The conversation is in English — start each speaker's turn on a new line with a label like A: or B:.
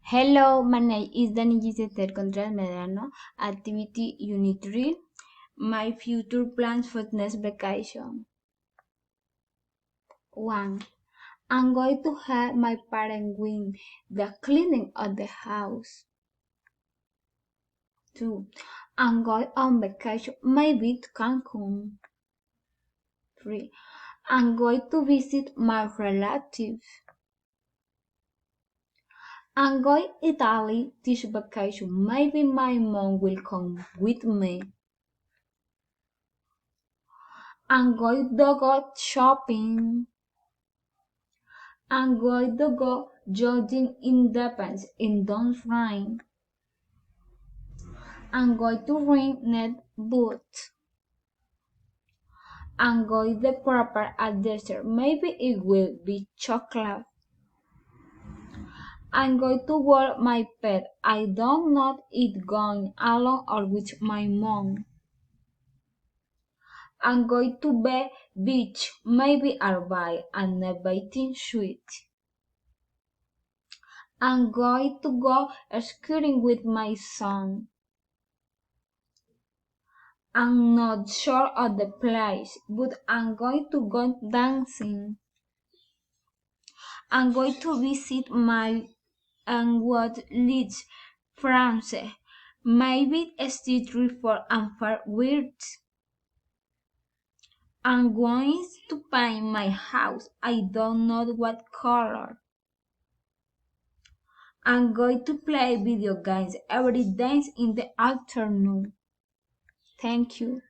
A: Hello, my name is Dani Contreras Medrano. Activity Unit 3. My future plans for next vacation. 1. I'm going to help my parents with the cleaning of the house. 2. I'm going on vacation, maybe to Cancun. 3. I'm going to visit my relatives. I'm going to Italy this vacation. Maybe my mom will come with me. I'm going to go shopping. I'm going to go jogging in the pants in don't rain. I'm going to bring net boots. I'm going to prepare a dessert. Maybe it will be chocolate. I'm going to walk my pet. I don't know it going alone or with my mom. I'm going to the beach. Maybe I'll buy a bathing suit. I'm going to go skiing with my son. I'm not sure of the place, but I'm going to go dancing. I'm going to visit my and what leads France. Maybe a street for and for words. I'm going to paint my house. I don't know what color. I'm going to play video games every day in the afternoon. Thank you.